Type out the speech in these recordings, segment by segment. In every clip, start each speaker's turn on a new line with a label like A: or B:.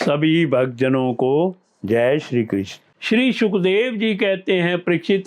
A: सभी भक्तजनों को जय श्री कृष्ण। श्री सुखदेव जी कहते हैं, परीक्षित,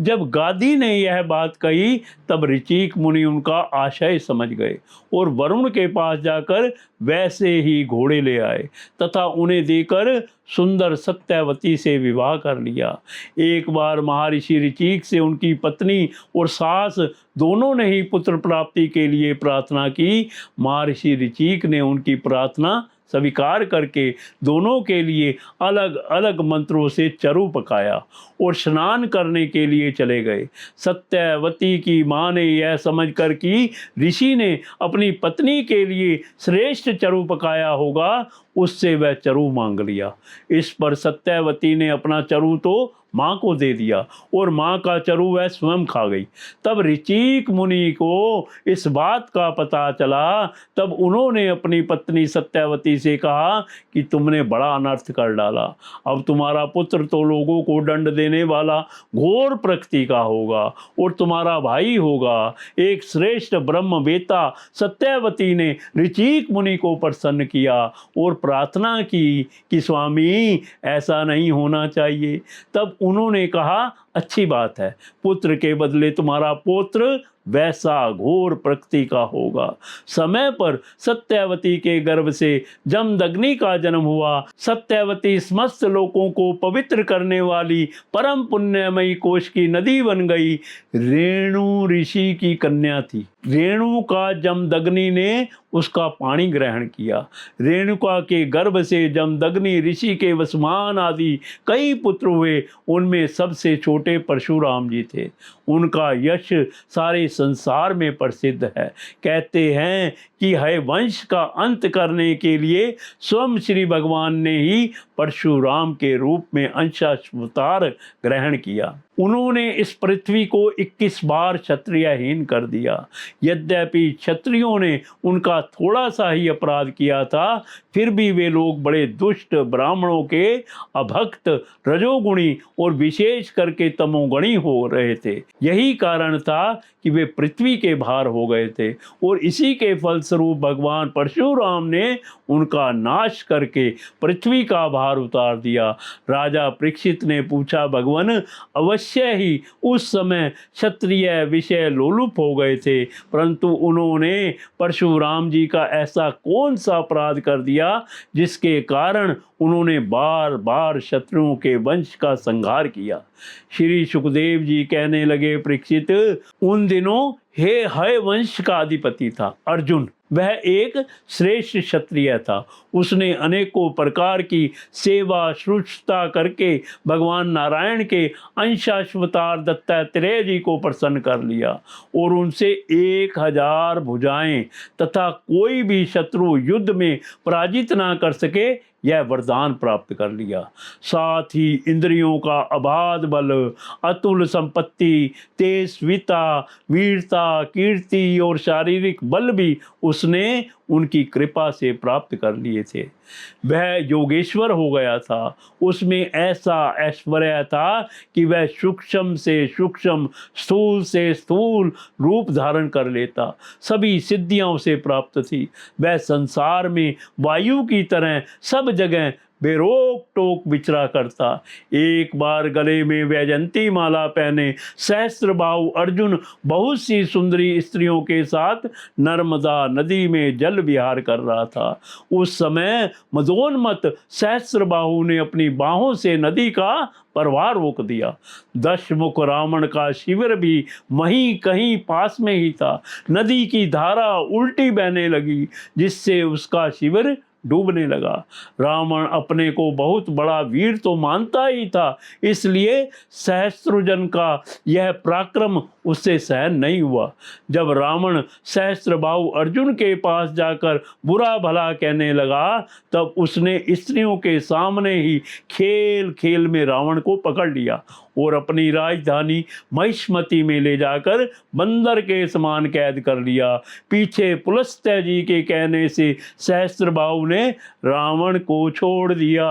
A: जब गादी ने यह बात कही तब ऋचिक मुनि उनका आशय समझ गए और वरुण के पास जाकर वैसे ही घोड़े ले आए तथा उन्हें देकर सुंदर सत्यवती से विवाह कर लिया। एक बार महर्षि ऋचिक से उनकी पत्नी और सास दोनों ने ही पुत्र प्राप्ति के लिए प्रार्थना की। महर्षि ऋचिक ने उनकी प्रार्थना स्वीकार करके दोनों के लिए अलग अलग मंत्रों से चरु पकाया और स्नान करने के लिए चले गए। सत्यवती की माँ ने यह समझकर कि ऋषि ने अपनी पत्नी के लिए श्रेष्ठ चरु पकाया होगा, उससे वह चरु मांग लिया। इस पर सत्यवती ने अपना चरु तो माँ को दे दिया और माँ का चरु वह स्वयं खा गई। तब ऋचिक मुनि को इस बात का पता चला। तब उन्होंने अपनी पत्नी सत्यवती से कहा कि तुमने बड़ा अनर्थ कर डाला। अब तुम्हारा पुत्र तो लोगों को दंड देने वाला घोर प्रकृति का होगा और तुम्हारा भाई होगा। एक श्रेष्ठ ब्रह्मवेत्ता सत्यवती ने ऋचिक मुनि को प्रसन्न किया और प्रार्थना की कि स्वामी, ऐसा नहीं होना चाहिए। तब उन्होंने कहा, अच्छी बात है, पुत्र के बदले तुम्हारा पुत्र वैसा घोर प्रकृति का होगा। समय पर सत्यवती के गर्भ से जमदग्नि का जन्म हुआ। सत्यवती समस्त लोगों को पवित्र करने वाली परम पुण्यमयी कोश की नदी बन गई। रेणु ऋषि की कन्या थी। रेणु का जमदग्नि ने उसका पानी ग्रहण किया। रेणुका के गर्भ से जमदग्नि ऋषि के वसुमान आदि कई पुत्र हुए। उनमें सबसे छोटे परशुराम जी थे। उनका यश सारे संसार में प्रसिद्ध है। कहते हैं कि है वंश का अंत करने के लिए स्वयं श्री भगवान ने ही परशुराम के रूप में अंशावतार ग्रहण किया। उन्होंने इस पृथ्वी को 21 बार क्षत्रियहीन कर दिया। यद्यपि क्षत्रियों ने उनका थोड़ा सा ही अपराध किया था, फिर भी वे लोग बड़े दुष्ट, ब्राह्मणों के अभक्त, रजोगुणी और विशेष करके तमोगुणी हो रहे थे। यही कारण था कि वे पृथ्वी के भार हो गए थे और इसी के फलस्वरूप भगवान परशुराम ने उनका नाश करके पृथ्वी का भार उतार दिया। राजा परीक्षित ने पूछा, भगवान, अवश्य ही उस समय क्षत्रिय विषय लोलुप हो गए थे, परंतु उन्होंने परशुराम जी का ऐसा कौन सा अपराध कर दिया जिसके कारण उन्होंने बार बार शत्रुओं के वंश का संहार किया। श्री सुखदेव जी कहने लगे, परीक्षित, उन दिनों हे हय वंश का अधिपति था अर्जुन। वह एक श्रेष्ठ क्षत्रिय था। उसने अनेकों प्रकार की सेवा शुश्रूषा करके भगवान नारायण के अंशावतार दत्तात्रेय जी को प्रसन्न कर लिया और उनसे 1000 भुजाएं तथा कोई भी शत्रु युद्ध में पराजित ना कर सके, यह वरदान प्राप्त कर लिया। साथ ही इंद्रियों का अबाध बल, अतुल संपत्ति, तेजस्विता, वीरता, कीर्ति और शारीरिक बल भी उसने उनकी कृपा से प्राप्त कर लिए थे। वह योगेश्वर हो गया था। उसमें ऐसा ऐश्वर्य था कि वह सूक्ष्म से सूक्ष्म, स्थूल से स्थूल रूप धारण कर लेता। सभी सिद्धियां उसे प्राप्त थी। वह संसार में वायु की तरह सब जगह बेरोक टोक विचरा करता। एक बार गले में वैजंती माला पहने सहस्त्रबाहु अर्जुन बहुत सी सुंदरी स्त्रियों के साथ नर्मदा नदी में जल विहार कर रहा था। उस समय मदोन्मत्त सहस्त्रबाहु ने अपनी बाहों से नदी का प्रवाह रोक दिया। 10 मुख रावण का शिविर भी वहीं कहीं पास में ही था। नदी की धारा उल्टी बहने लगी, जिससे उसका शिविर डूबने लगा। रावण अपने को बहुत बड़ा वीर तो मानता ही था, इसलिए सहस्त्रजन का यह पराक्रम उससे सहन नहीं हुआ। जब रावण सहस्त्रबाहु अर्जुन के पास जाकर बुरा भला कहने लगा, तब उसने स्त्रियों के सामने ही खेल खेल में रावण को पकड़ लिया और अपनी राजधानी महिष्मति में ले जाकर बंदर के समान कैद कर लिया। पीछे पुलस्त्य जी के कहने से सहस्त्रबाहु ने रावण को छोड़ दिया।